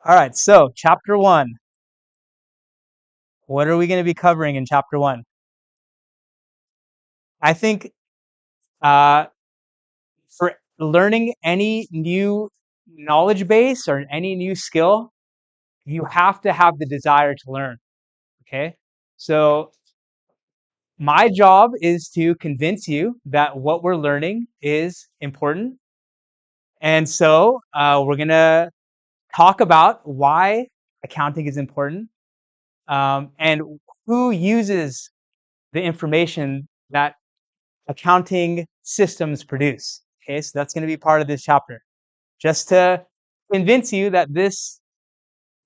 All right, so chapter one. What are we going to be covering in chapter one? I think uh, for learning any new knowledge base or any new skill, you have to have the desire to learn. Okay, so my job is to convince you that what we're learning is important, and so we're going to talk about why accounting is important and who uses the information that accounting systems produce. Okay, so that's going to be part of this chapter, just to convince you that this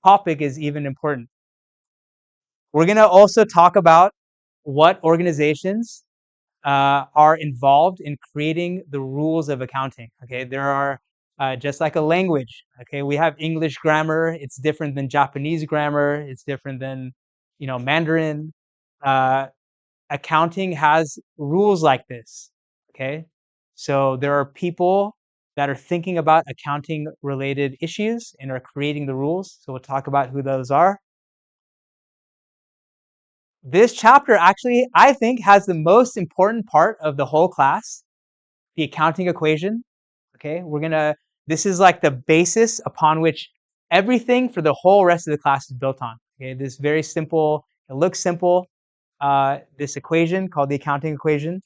topic is even important. We're going to also talk about what organizations are involved in creating the rules of accounting. Okay, there are just like a language. Okay, we have English grammar. It's different than Japanese grammar. It's different than Mandarin. Uh, Accounting has rules like this. Okay, so there are people that are thinking about accounting related issues and are creating the rules. So we'll talk about who those are. This chapter actually, I think, has the most important part of the whole class, the accounting equation. Okay, this is like the basis upon which everything for the whole rest of the class is built on. Okay, this very simple, it looks simple, this equation called the accounting equation.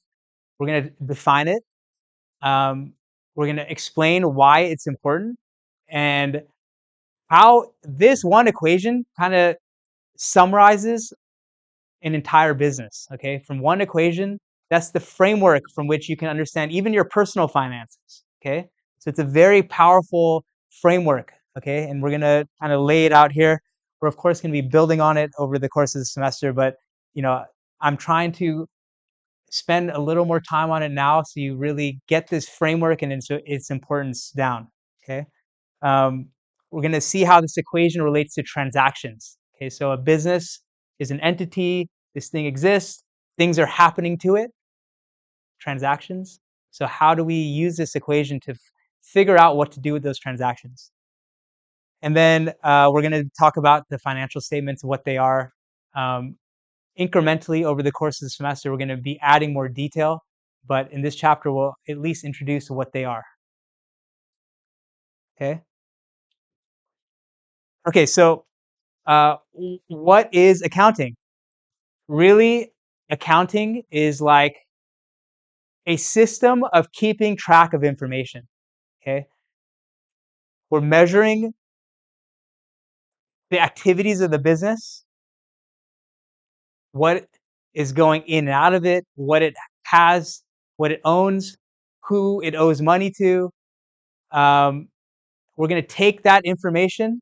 We're going to define it. We're going to explain why it's important and how this one equation kind of summarizes an entire business. Okay, from one equation, that's the framework from which you can understand even your personal finances. Okay, so it's a very powerful framework. Okay, and we're going to kind of lay it out here. We're of course going to be building on it over the course of the semester, but you know, I'm trying to spend a little more time on it now so you really get this framework and its importance down. Okay, um, we're going to see how this equation relates to transactions. Okay, so a business is an entity. This thing exists. Things are happening to it. Transactions. So how do we use this equation to figure out what to do with those transactions? And then we're going to talk about the financial statements, what they are. Um, Incrementally over the course of the semester, we're going to be adding more detail, but in this chapter, we'll at least introduce what they are. Okay. Okay. So, what is accounting? Really, accounting is like a system of keeping track of information. Okay. We're measuring the activities of the business, what is going in and out of it, what it has, what it owns, who it owes money to. Um, we're going to take that information.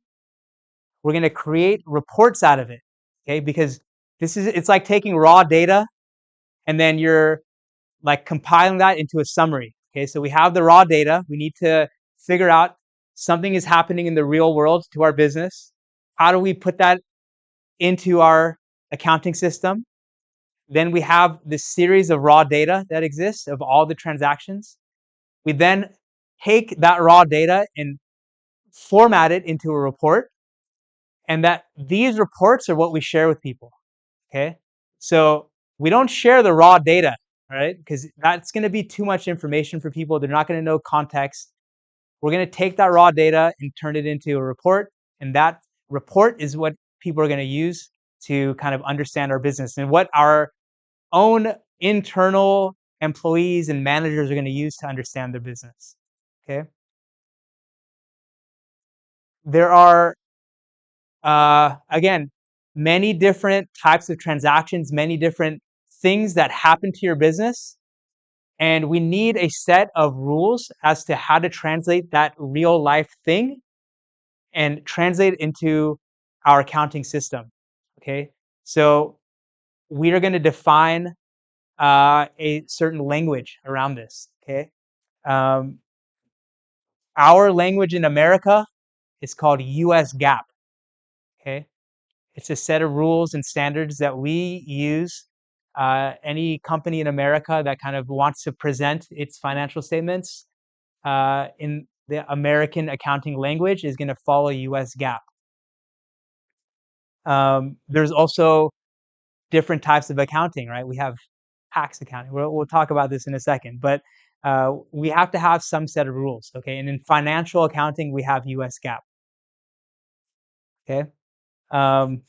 We're going to create reports out of it. Okay, because it's like taking raw data and then you're like compiling that into a summary. Okay, so we have the raw data. We need to figure out something is happening in the real world to our business. How do we put that into our accounting system? Then we have this series of raw data that exists of all the transactions. We then take that raw data and format it into a report, and that these reports are what we share with people. Okay, so we don't share the raw data, right? Because that's going to be too much information for people. They're not going to know context. We're going to take that raw data and turn it into a report, and that report is what people are going to use to kind of understand our business and what our own internal employees and managers are going to use to understand their business. Okay, there are again, many different types of transactions, many different things that happen to your business. And we need a set of rules as to how to translate that real life thing and translate it into our accounting system. Okay. So we are going to define a certain language around this. Okay. Um, our language in America is called US GAAP. Okay. It's a set of rules and standards that we use. Any company in America that kind of wants to present its financial statements in the American accounting language is going to follow US GAAP. There's also different types of accounting, right? We have tax accounting. We'll talk about this in a second, but we have to have some set of rules, okay? And in financial accounting, we have US GAAP, okay? Um,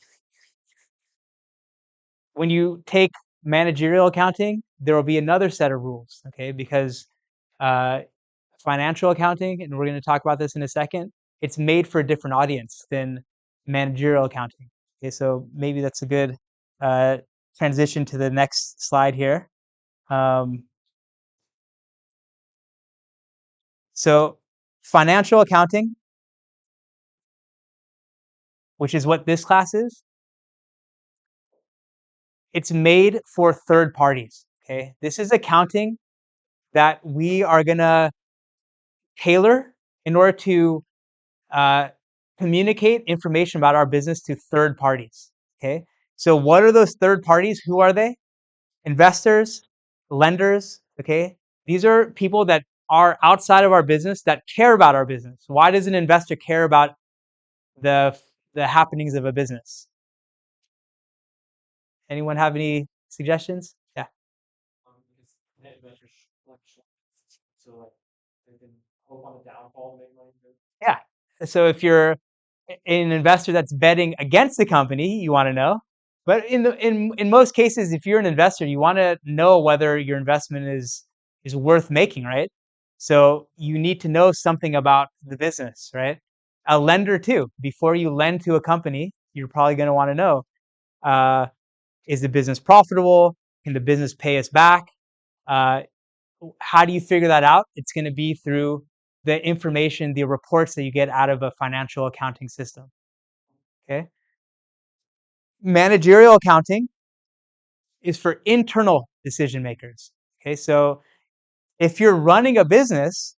when you take managerial accounting, there will be another set of rules, okay? Because uh, financial accounting, and we're going to talk about this in a second, it's made for a different audience than managerial accounting. Okay, so maybe that's a good uh, transition to the next slide here. Um, so financial accounting, which is what this class is, it's made for third parties. Okay, this is accounting that we are going to tailor in order to uh, communicate information about our business to third parties. Okay, so what are those third parties? Who are they? Investors, lenders. Okay, these are people that are outside of our business that care about our business. Why does an investor care about the the happenings of a business? Anyone have any suggestions? Yeah. Because net investors so like they can hope on the downfall, make money. Yeah. So if you're an investor that's betting against the company, you want to know. But in most cases, if you're an investor, you want to know whether your investment is worth making, right? So you need to know something about the business, right? A lender too. Before you lend to a company, you're probably going to want to know: uh, is the business profitable? Can the business pay us back? Uh, how do you figure that out? It's going to be through the information, the reports that you get out of a financial accounting system. Okay. Managerial accounting is for internal decision makers. Okay. So if you're running a business,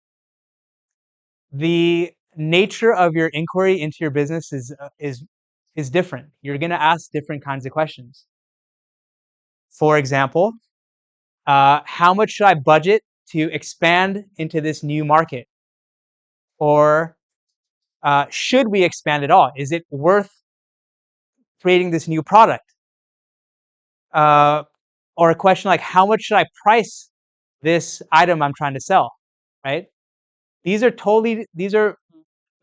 the nature of your inquiry into your business is different. You're going to ask different kinds of questions. For example, how much should I budget to expand into this new market? Or should we expand at all? Is it worth creating this new product? Uh, or a question like, how much should I price this item I'm trying to sell? Right? These are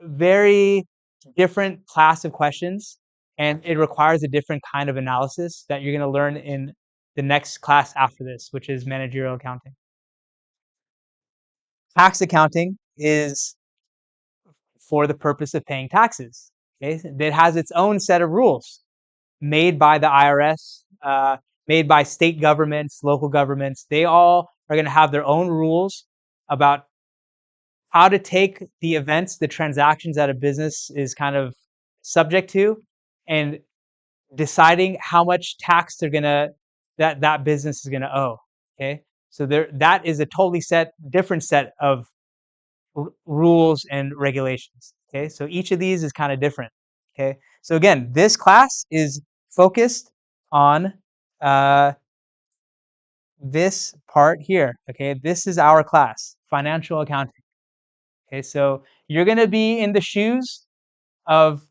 very different class of questions, and it requires a different kind of analysis that you're going to learn in the next class after this, which is managerial accounting. Tax accounting is for the purpose of paying taxes. Okay? It has its own set of rules made by the IRS, made by state governments, local governments. They all are going to have their own rules about how to take the events, the transactions that a business is kind of subject to, and deciding how much tax they're gonna that business is gonna owe. Okay, so that is a totally different set of rules and regulations. Okay, so each of these is kind of different. Okay, so again, this class is focused on uh, this part here. Okay, this is our class, financial accounting. Okay, so you're going to be in the shoes of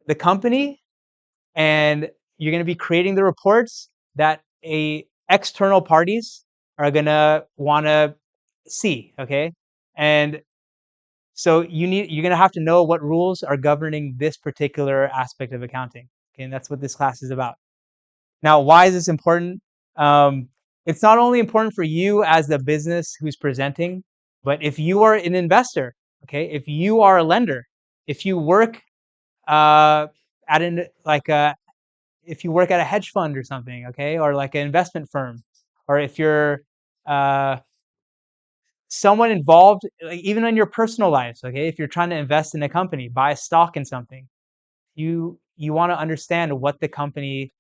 the company, and you're going to be creating the reports that external parties are going to want to see. Okay, and so you're going to have to know what rules are governing this particular aspect of accounting. Okay, and that's what this class is about. Now, why is this important? Um, it's not only important for you as the business who's presenting, but if you are an investor, okay, if you are a lender, if you work uh, at an like a if you work at a hedge fund or something, okay, or like an investment firm, or if you're uh, someone involved, like even in your personal lives, okay, if you're trying to invest in a company, buy a stock in something, you want to understand what the company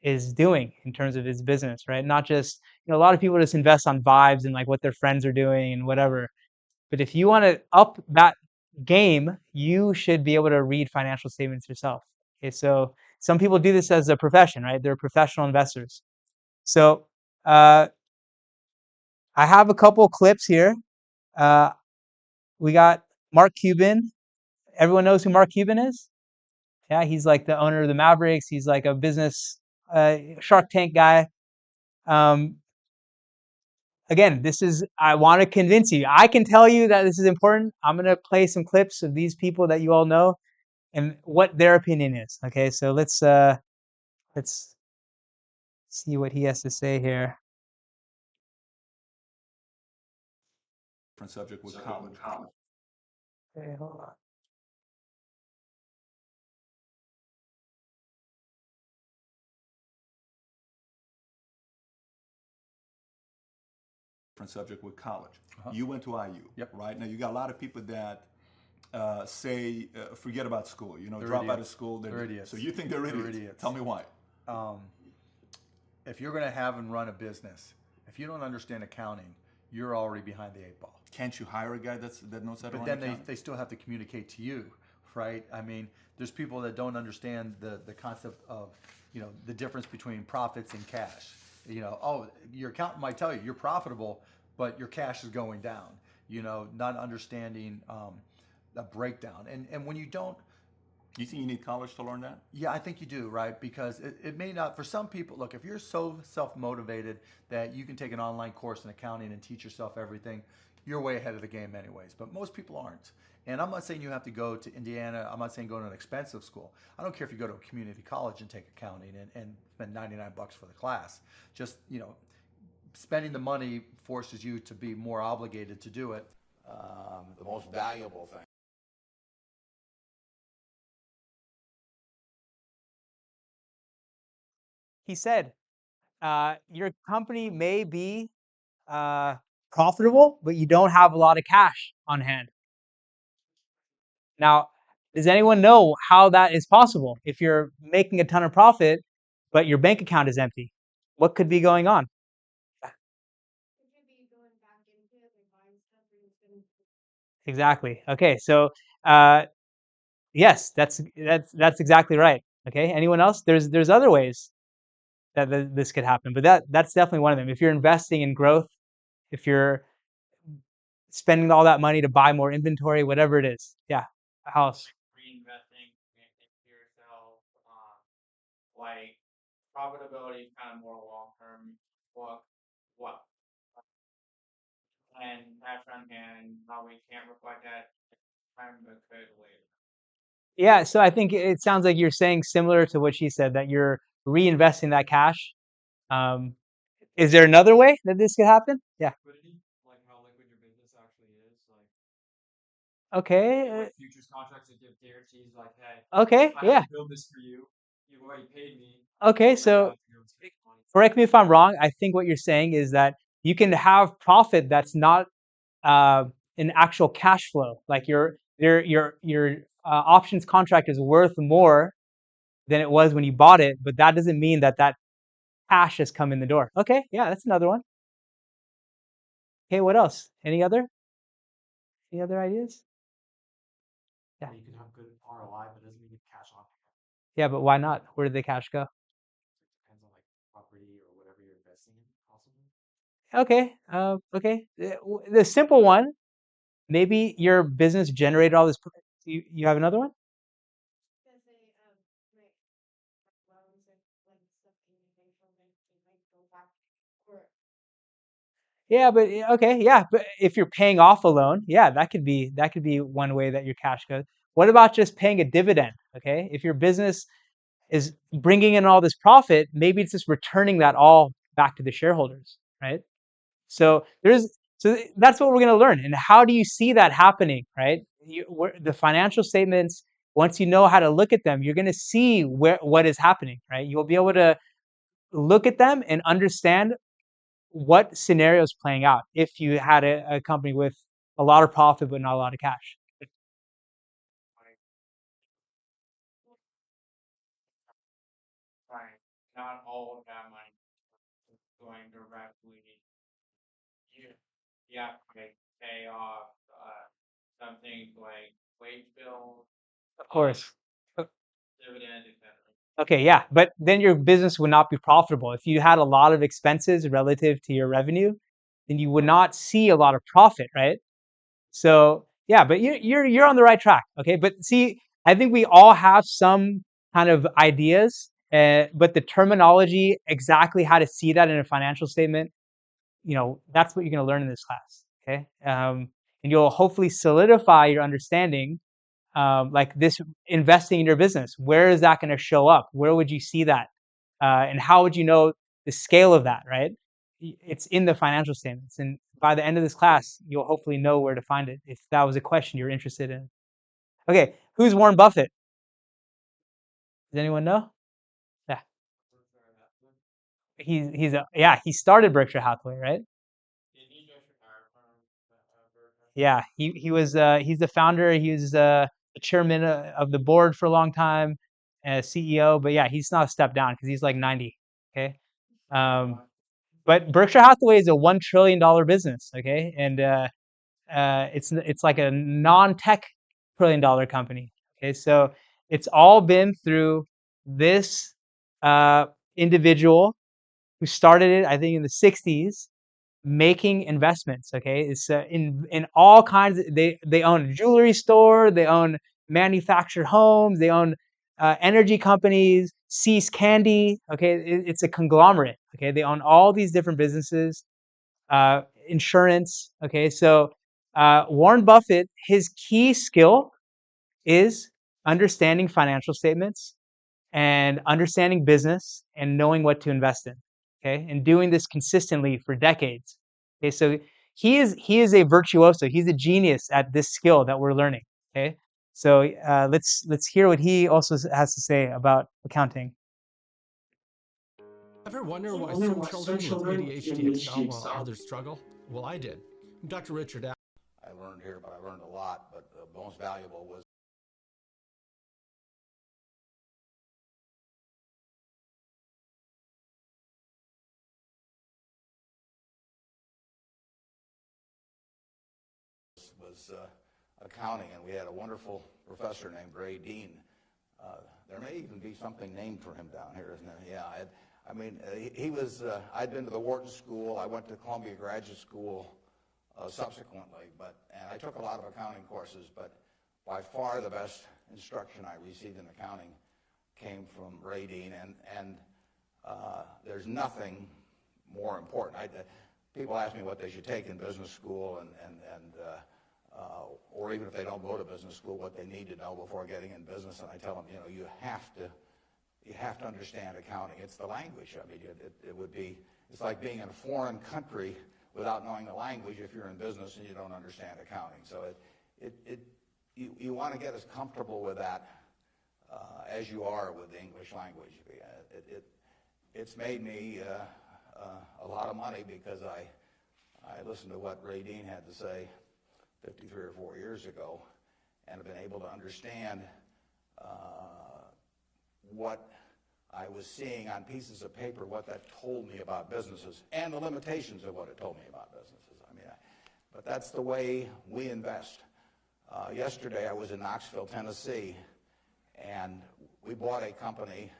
is doing in terms of his business, right? Not just, a lot of people just invest on vibes and like what their friends are doing and whatever. But if you want to up that game, you should be able to read financial statements yourself. Okay, so some people do this as a profession, right? They're professional investors. So I have a couple clips here. Uh, we got Mark Cuban. Everyone knows who Mark Cuban is? Yeah, he's like the owner of the Mavericks. He's like a business Shark Tank guy. Um, again, I want to convince you. I can tell you that this is important. I'm going to play some clips of these people that you all know and what their opinion is. Okay, so let's see what he has to say here. Different subject with college. Okay, hold on. Different subject with college. Uh-huh. You went to IU, Yep. right? Now you got a lot of people that say forget about school. You know, They're drop out of idiots. school. They're idiots. So you think they're idiots? idiots. Tell me why. If you're going to have and run a business, if you don't understand accounting, you're already behind the eight ball. Can't you hire a guy that knows how to But run then accounting? they still have to communicate to you, right? I mean, there's people that don't understand the concept of, the difference between profits and cash. Your accountant might tell you you're profitable, but your cash is going down. Not understanding a breakdown. And when you don't, You think you need college to learn that? yeah, I think you do, right? Because it may not, for some people, look, if you're so self-motivated that you can take an online course in accounting and teach yourself everything, you're way ahead of the game anyways. But most people aren't. And I'm not saying you have to go to Indiana. I'm not saying go to an expensive school. I don't care if you go to a community college and take accounting and spend $99 for the class. Just, spending the money forces you to be more obligated to do it. The most valuable thing. He said, your company may be profitable, but you don't have a lot of cash on hand. Now, does anyone know how that is possible? If you're making a ton of profit, but your bank account is empty, what could be going on? Exactly. Okay, so yes, that's exactly right. Okay, anyone else? There's other ways that this could happen, but that's definitely one of them. If you're investing in growth, if you're spending all that money to buy more inventory, whatever it is, yeah, a house. Reinvesting into yourself, like profitability is kind of more long term. What and cash on hand probably can't reflect that time, but could later. Yeah, so I think it sounds like you're saying similar to what she said, that you're reinvesting that cash. Um, is there another way that this could happen? Yeah. Liquidity, like how liquid your business actually is, like Okay. like futures contracts that give guarantees, like, hey, Okay. I Yeah. have to build this for you. You've already paid me. Okay. I So have to go take money. correct me if I'm wrong. I think what you're saying is that you can have profit that's not an actual cash flow. Like your options contract is worth more than it was when you bought it, but that doesn't mean that cash has come in the door. Okay, yeah, that's another one. Okay, what else? Any other ideas? Yeah. You can have good ROI, but doesn't mean you cash on. Yeah, but why not? Where did the cash go? Depends on like property or whatever you're investing in, possibly. Okay, okay. The simple one, maybe your business generated all this. You have another one? Yeah, but okay, yeah, but if you're paying off a loan, yeah, that could be one way that your cash goes. What about just paying a dividend? Okay, if your business is bringing in all this profit, maybe it's just returning that all back to the shareholders, right? So that's what we're going to learn. And how do you see that happening, right? The financial statements, once you know how to look at them, you're going to see what is happening, right? You'll be able to look at them and understand what scenario is playing out if you had a company with a lot of profit but not a lot of cash. Right. Not all of that money is going directly. You have to pay off something like wage bills, Of course. dividend, etc. Okay, yeah, but then your business would not be profitable. If you had a lot of expenses relative to your revenue, then you would not see a lot of profit, right? So yeah, but you're on the right track. Okay, but see, I think we all have some kind of ideas, but the terminology, exactly how to see that in a financial statement, that's what you're going to learn in this class. Okay. And you'll hopefully solidify your understanding, like this investing in your business. Where is that going to show up? Where would you see that? And how would you know the scale of that, right? It's in the financial statements. And by the end of this class, you'll hopefully know where to find it if that was a question you're interested in. Okay, who's Warren Buffett? Does anyone know? Yeah, he started Berkshire Hathaway, right? Yeah, he's the founder. He was the chairman of the board for a long time, CEO. But yeah, he's not stepped down because he's like 90. Okay, but Berkshire Hathaway is a $1 trillion business. Okay, and it's like a non-tech $1 trillion company. Okay, so it's all been through this individual who started it, I think, in the 60s, making investments. Okay, it's in all kinds. They own a jewelry store, they own manufactured homes, they own energy companies, See's Candy. Okay, it's a conglomerate. Okay, they own all these different businesses, insurance. Okay, so Warren Buffett, his key skill is understanding financial statements and understanding business and knowing what to invest in. Okay, and doing this consistently for decades. Okay, so he is a virtuoso. He's a genius at this skill that we're learning. Okay, so let's hear what he also has to say about accounting. Ever wonder why some children with ADHD excel while others struggle? Well, I did. I'm Dr. Richard Allen. I learned here, but I learned a lot. But the most valuable was accounting, and we had a wonderful professor named Ray Dean. There may even be something named for him down here, isn't there? Yeah, he was. I'd been to the Wharton School. I went to Columbia Graduate School subsequently, and I took a lot of accounting courses. But by far the best instruction I received in accounting came from Ray Dean, and there's nothing more important. People ask me what they should take in business school, or even if they don't go to business school, what they need to know before getting in business. And I tell them, you have to understand accounting. It's the language. I mean, it's like being in a foreign country without knowing the language if you're in business and you don't understand accounting. So you want to get as comfortable with that as you are with the English language. It's made me a lot of money because I listened to what Ray Dean had to say 53 or 4 years ago, and have been able to understand what I was seeing on pieces of paper, what that told me about businesses, and the limitations of what it told me about businesses. But that's the way we invest. Yesterday I was in Knoxville, Tennessee, and we bought a company.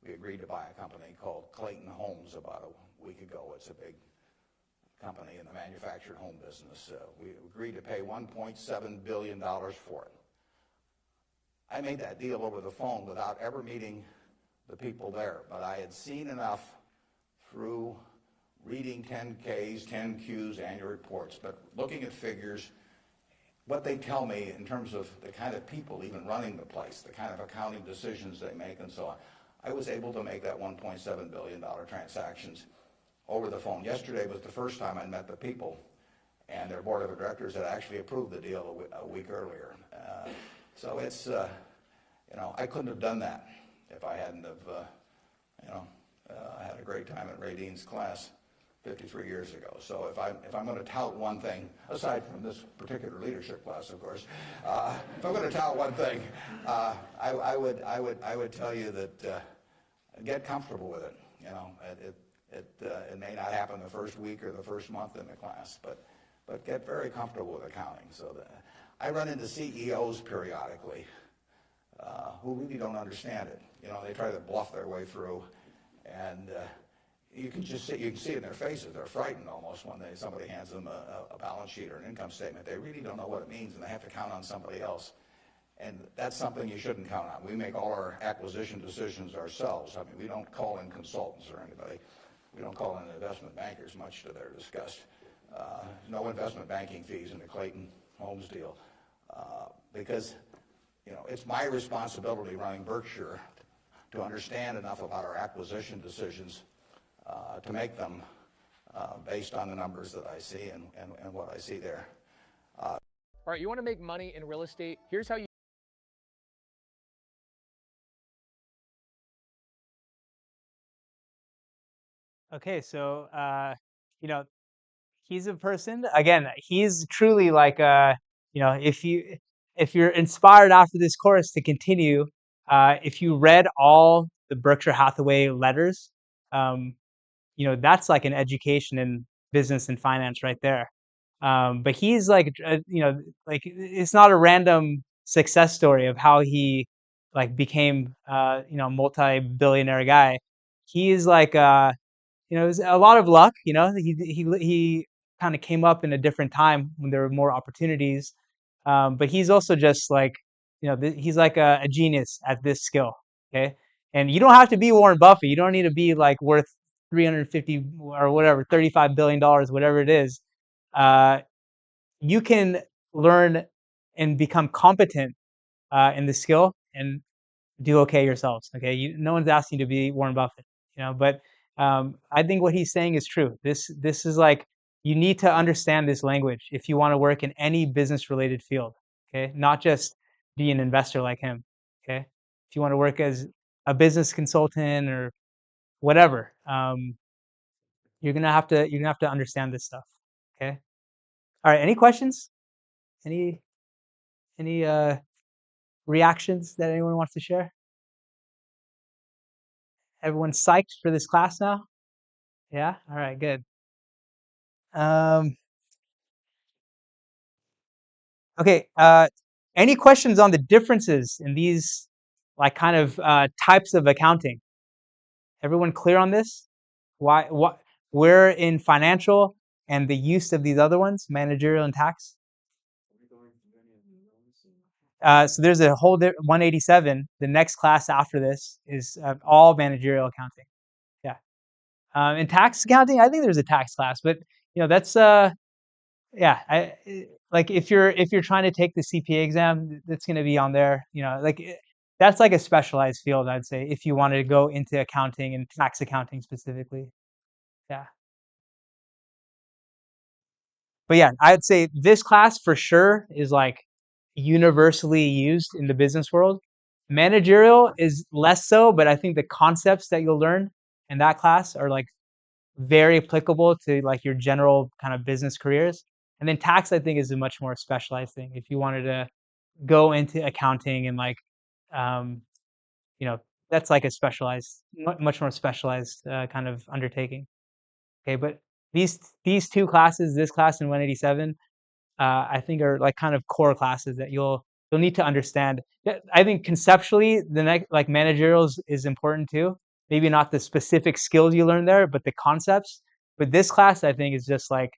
We agreed to buy a company called Clayton Homes about a week ago. It's a big company in the manufactured home business. We agreed to pay $1.7 billion for it. I made that deal over the phone without ever meeting the people there, but I had seen enough through reading 10Ks, 10Qs, annual reports, but looking at figures, what they tell me in terms of the kind of people even running the place, the kind of accounting decisions they make and so on. I was able to make that $1.7 billion transactions over the phone. Yesterday was the first time I met the people, and their board of directors had actually approved the deal a week earlier. So it's, I couldn't have done that if I hadn't have, had a great time at Ray Dean's class 53 years ago. So if I'm going to tout one thing, aside from this particular leadership class, of course, if I'm going to tout one thing, I would tell you that get comfortable with it. It may not happen the first week or the first month in the class, but get very comfortable with accounting. So I run into CEOs periodically who really don't understand it. They try to bluff their way through, and you can see it in their faces. They're frightened almost when somebody hands them a balance sheet or an income statement. They really don't know what it means, and they have to count on somebody else. And that's something you shouldn't count on. We make all our acquisition decisions ourselves. I mean, we don't call in consultants or anybody. We don't call in investment bankers, much to their disgust. No investment banking fees in the Clayton Homes deal, because it's my responsibility running Berkshire to understand enough about our acquisition decisions to make them based on the numbers that I see and what I see there. All right, you want to make money in real estate? Here's how you Okay, so he's a person. Again, he's truly like if you're inspired after this course to continue, if you read all the Berkshire Hathaway letters, that's like an education in business and finance right there. But he's like like it's not a random success story of how he like became multi-billionaire guy. He's like it was a lot of luck. He kind of came up in a different time when there were more opportunities. But he's also just like, he's like a genius at this skill. Okay, and you don't have to be Warren Buffett. You don't need to be like worth 350 or whatever, $35 billion, whatever it is. You can learn and become competent in the skill and do okay yourselves. Okay, no one's asking you to be Warren Buffett. But I think what he's saying is true. This is like you need to understand this language if you want to work in any business related field. Okay, not just be an investor like him. Okay, if you want to work as a business consultant or whatever, you're gonna have to understand this stuff. Okay. All right. Any questions? Any reactions that anyone wants to share? Everyone psyched for this class now? Yeah? All right, good. Okay, any questions on the differences in these like kind of types of accounting? Everyone clear on this? Where in financial and the use of these other ones, managerial and tax? So there's a whole 187. The next class after this is all managerial accounting. Yeah. In tax accounting, I think there's a tax class, but that's yeah. Like if you're trying to take the CPA exam, that's going to be on there. That's like a specialized field, I'd say, if you wanted to go into accounting and tax accounting specifically. Yeah. But yeah, I'd say this class for sure is like universally used in the business world. Managerial is less so, but I think the concepts that you'll learn in that class are like very applicable to like your general kind of business careers. And then tax, I think, is a much more specialized thing. If you wanted to go into accounting and like, that's like a specialized, much more specialized kind of undertaking. Okay, but these two classes, this class and 187, I think are like kind of core classes that you'll need to understand. I think conceptually, the next like managerials is important too. Maybe not the specific skills you learn there, but the concepts. But this class, I think, is just like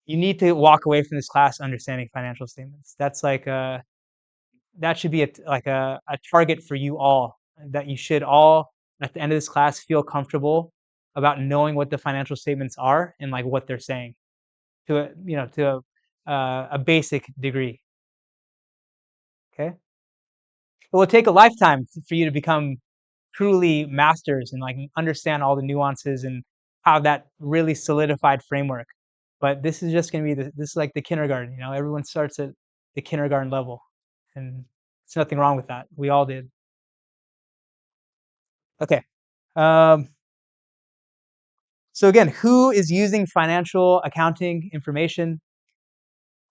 you need to walk away from this class understanding financial statements. That's like that should be a target for you all. That you should all at the end of this class feel comfortable about knowing what the financial statements are and like what they're saying to a basic degree. Okay, it will take a lifetime for you to become truly masters and like understand all the nuances and how that really solidified framework. But this is just going to be this is like the kindergarten. Everyone starts at the kindergarten level, and there's nothing wrong with that. We all did. Okay. So again, who is using financial accounting information?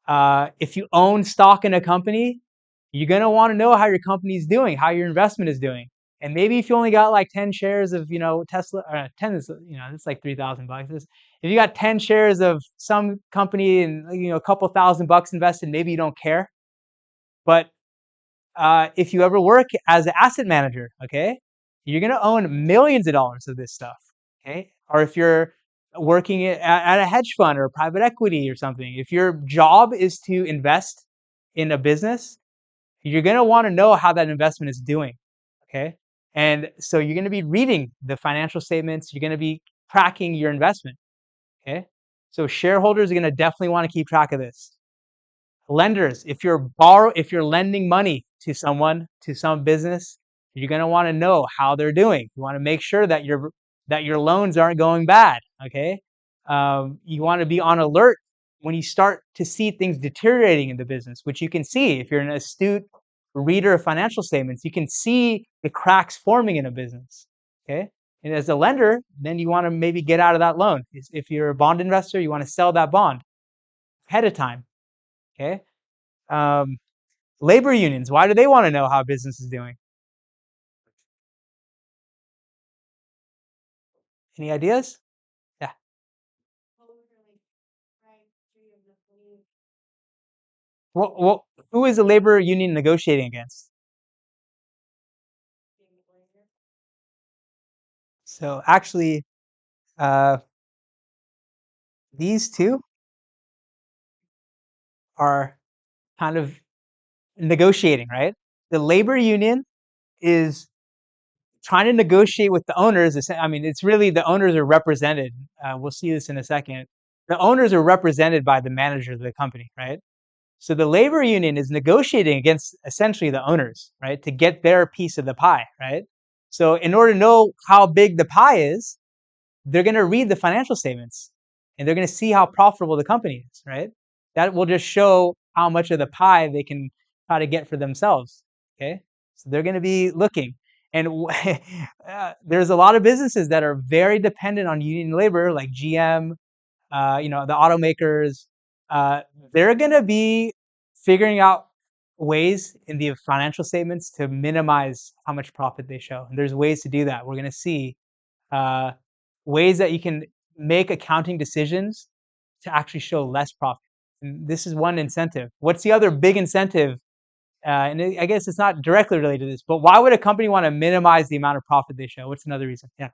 If you own stock in a company, you're going to want to know how your company is doing, how your investment is doing. And maybe if you only got like 10 shares of, Tesla, 10 is, it's like $3,000. If you got 10 shares of some company and, a couple $1,000 invested, maybe you don't care. But if you ever work as an asset manager, okay, you're going to own millions of dollars of this stuff, okay? Or if you're working at a hedge fund or private equity or something, if your job is to invest in a business, you're going to want to know how that investment is doing. Okay. And so you're going to be reading the financial statements. You're going to be tracking your investment. Okay. So shareholders are going to definitely want to keep track of this. Lenders, if you're lending money to someone, to some business, you're going to want to know how they're doing. You want to make sure that your loans aren't going bad. Okay. You want to be on alert when you start to see things deteriorating in the business, which you can see if you're an astute reader of financial statements. You can see the cracks forming in a business. Okay. And as a lender, then you want to maybe get out of that loan. If you're a bond investor, you want to sell that bond ahead of time. Okay. Labor unions, why do they want to know how business is doing? Any ideas? Yeah. Well, who is the labor union negotiating against? So actually, these two are kind of negotiating, right? The labor union is trying to negotiate with the owners. I mean, it's really the owners are represented. We'll see this in a second. The owners are represented by the manager of the company, right? So the labor union is negotiating against essentially the owners, right, to get their piece of the pie, right? So in order to know how big the pie is, they're going to read the financial statements and they're going to see how profitable the company is, right? That will just show how much of the pie they can try to get for themselves, okay? So they're going to be looking. And there's a lot of businesses that are very dependent on union labor, like GM, the automakers. They're going to be figuring out ways in the financial statements to minimize how much profit they show. And there's ways to do that. We're going to see ways that you can make accounting decisions to actually show less profit. And this is one incentive. What's the other big incentive? And I guess it's not directly related to this, but why would a company want to minimize the amount of profit they show? What's another reason? Yeah,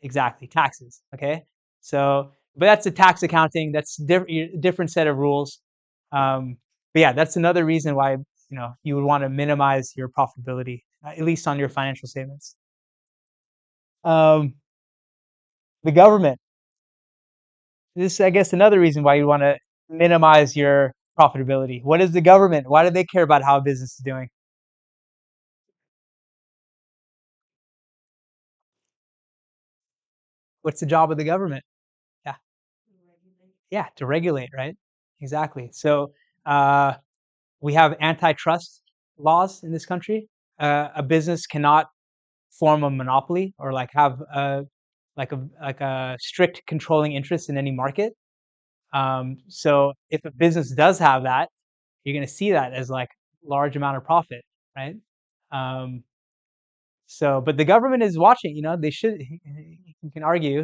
exactly, taxes. Okay, so but that's a tax accounting. That's different set of rules. But yeah, that's another reason why you would want to minimize your profitability, at least on your financial statements. The government. This is, I guess, another reason why you want to minimize your profitability. What is the government? Why do they care about how a business is doing? What's the job of the government? Yeah. Yeah, to regulate, right? Exactly. So we have antitrust laws in this country. A business cannot form a monopoly or have a strict controlling interest in any market. So if a business does have that, you're going to see that as large amount of profit, right? But the government is watching. They should. You can argue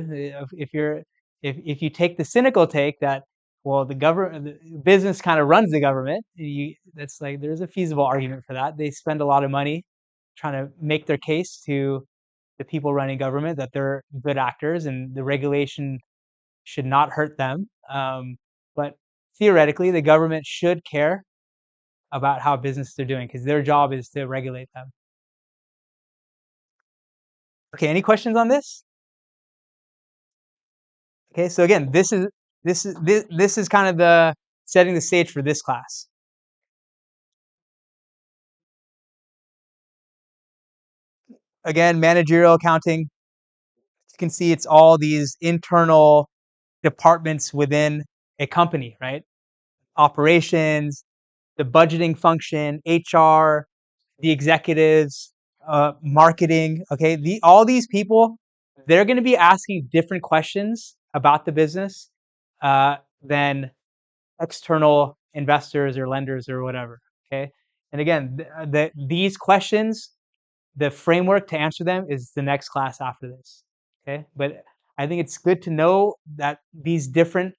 if you take the cynical take that the business kind of runs the government. There's a feasible argument for that. They spend a lot of money trying to make their case to the people running government that they're good actors and the regulation should not hurt them. But theoretically, the government should care about how businesses are doing because their job is to regulate them. Okay, any questions on this? Okay, so again, this is kind of the setting the stage for this class. Again, managerial accounting. You can see it's all these internal departments within a company, right? Operations, the budgeting function, HR, the executives, marketing. Okay, all these people, they're going to be asking different questions about the business than external investors or lenders or whatever. Okay, and again, these questions, the framework to answer them is the next class after this. Okay, but I think it's good to know that these different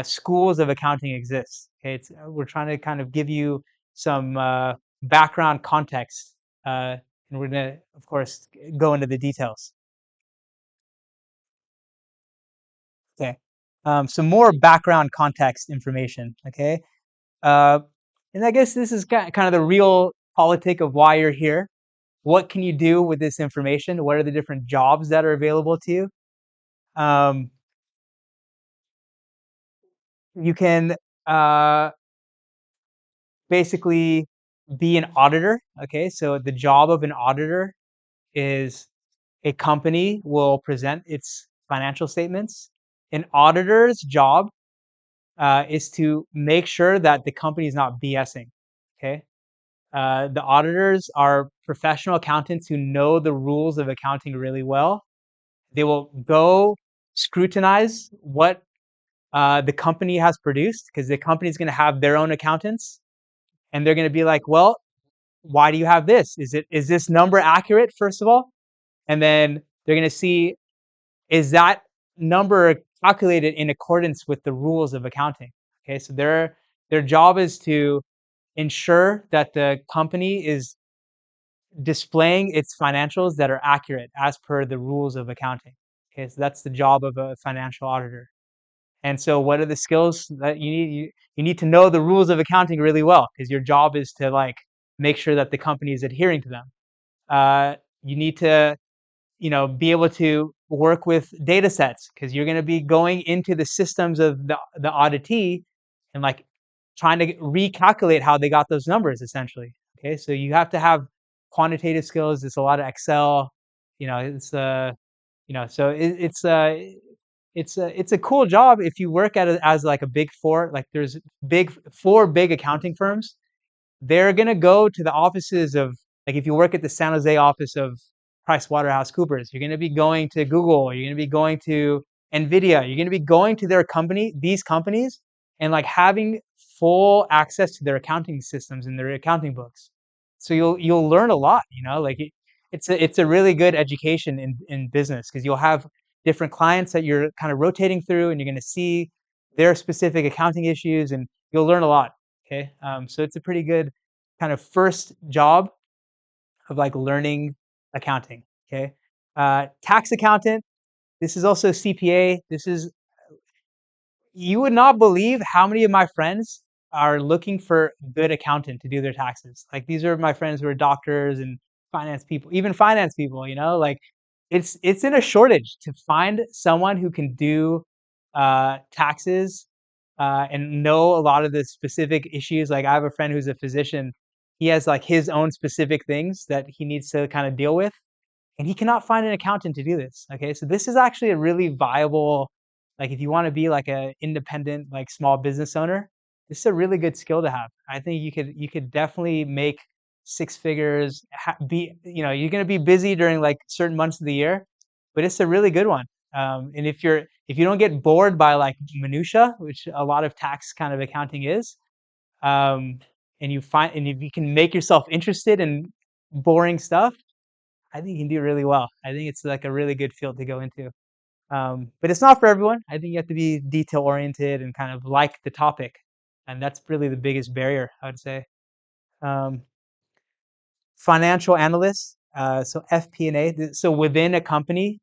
schools of accounting exist. Okay, we're trying to kind of give you some background context, and we're gonna, of course, go into the details. Okay, some more background context information. Okay, And I guess this is kind of the real politic of why you're here. What can you do with this information? What are the different jobs that are available to you? Um, you can uh, basically be an auditor. Okay, so the job of an auditor is a company will present its financial statements. An auditor's job is to make sure that the company is not BSing. Okay, the auditors are professional accountants who know the rules of accounting really well. They will go scrutinize what the company has produced because the company is going to have their own accountants, and they're going to be like, "Well, why do you have this? Is this number accurate, first of all?" And then they're going to see, is that number calculated in accordance with the rules of accounting? Okay, so their job is to ensure that the company is displaying its financials that are accurate as per the rules of accounting. Okay, so that's the job of a financial auditor. And so what are the skills that you need? You need to know the rules of accounting really well because your job is to like make sure that the company is adhering to them. You need to, be able to work with data sets because you're going to be going into the systems of the auditee and like trying to recalculate how they got those numbers essentially. Okay, so you have to have quantitative skills. It's a lot of Excel. It's so it's a cool job if you work at it as like a big four. Like there's four big accounting firms. They're gonna go to the offices of, like, if you work at the San Jose office of PricewaterhouseCoopers, you're gonna be going to Google, you're gonna be going to Nvidia, you're gonna be going to these companies, and like having full access to their accounting systems and their accounting books. So you'll learn a lot, like it's a really good education in business because you'll have different clients that you're kind of rotating through, and you're gonna see their specific accounting issues, and you'll learn a lot. Okay, so it's a pretty good kind of first job of like learning accounting. Okay, tax accountant. This is also CPA. You would not believe how many of my friends are looking for a good accountant to do their taxes. Like these are my friends who are doctors and finance people, even finance people. Like it's in a shortage to find someone who can do taxes and know a lot of the specific issues. Like I have a friend who's a physician. He has like his own specific things that he needs to kind of deal with, and he cannot find an accountant to do this. Okay, so this is actually a really viable, like if you want to be like a independent, like small business owner, this is a really good skill to have. I think you could definitely make six figures. You're going to be busy during like certain months of the year, but it's a really good one. And if you don't get bored by like minutia, which a lot of tax kind of accounting is, um, and if you can make yourself interested in boring stuff, I think you can do really well. I think it's like a really good field to go into. But it's not for everyone. I think you have to be detail oriented and kind of like the topic, and that's really the biggest barrier, I would say. Um, Financial analysts, so FP&A. So within a company,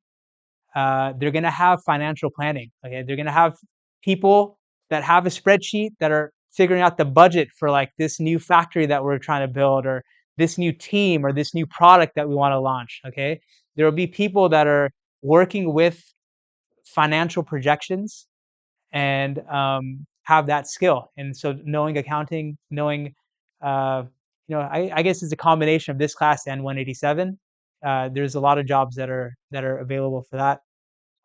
they're going to have financial planning. Okay, they're going to have people that have a spreadsheet that are figuring out the budget for like this new factory that we're trying to build, or this new team, or this new product that we want to launch. Okay, there will be people that are working with financial projections and have that skill. And so knowing accounting, knowing, I guess it's a combination of this class and 187. There's a lot of jobs that are available for that.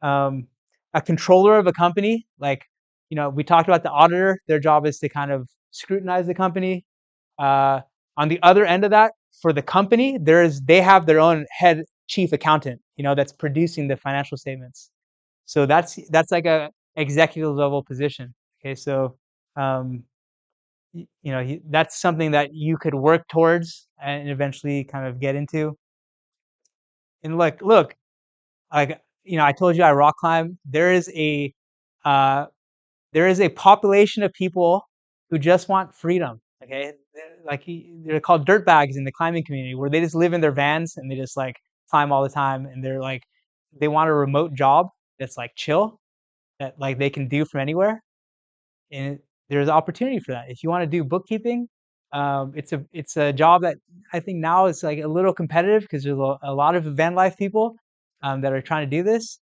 A controller of a company, like, we talked about the auditor, their job is to kind of scrutinize the company. On the other end of that, for the company, they have their own head chief accountant, that's producing the financial statements. So that's like a executive level position. Okay, so that's something that you could work towards and eventually kind of get into. And look, like, I told you I rock climb. Uh, there is a population of people who just want freedom. Okay, they're called dirtbags in the climbing community, where they just live in their vans and they just like climb all the time, and they want a remote job that's like chill, that like they can do from anywhere. And there's opportunity for that. If you want to do bookkeeping, It's a job that I think now is like a little competitive because there's a lot of van life people that are trying to do this.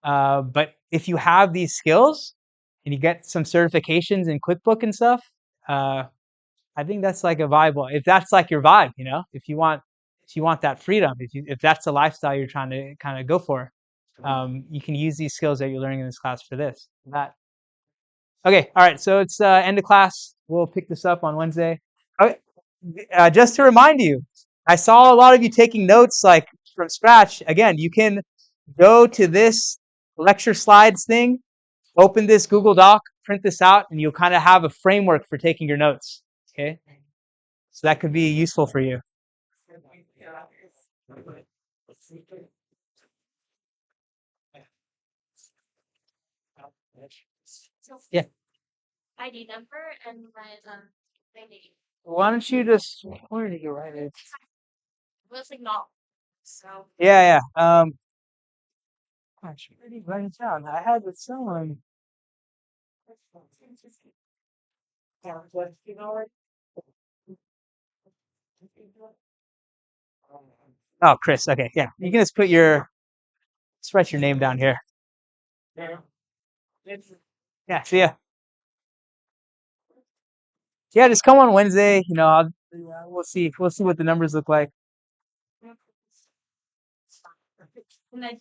But if you have these skills and you get some certifications in QuickBook and stuff, I think that's like a viable. If that's like your vibe, if you want that freedom, if that's the lifestyle you're trying to kind of go for, you can use these skills that you're learning in this class for this. That. Okay, all right. So it's end of class. We'll pick this up on Wednesday. Okay, just to remind you, I saw a lot of you taking notes like from scratch. Again, you can go to this lecture slides thing, open this Google Doc, print this out, and you'll kind of have a framework for taking your notes. Okay, so that could be useful for you. Yeah. ID number and my name. Why don't you just where did you write it? Mostly not. So Yeah. Gosh, where did you write it down? I had with someone. Oh, Chris. Okay, yeah. You can just just write your name down here. Yeah. See ya. Yeah, just come on Wednesday. We'll see. We'll see what the numbers look like. and I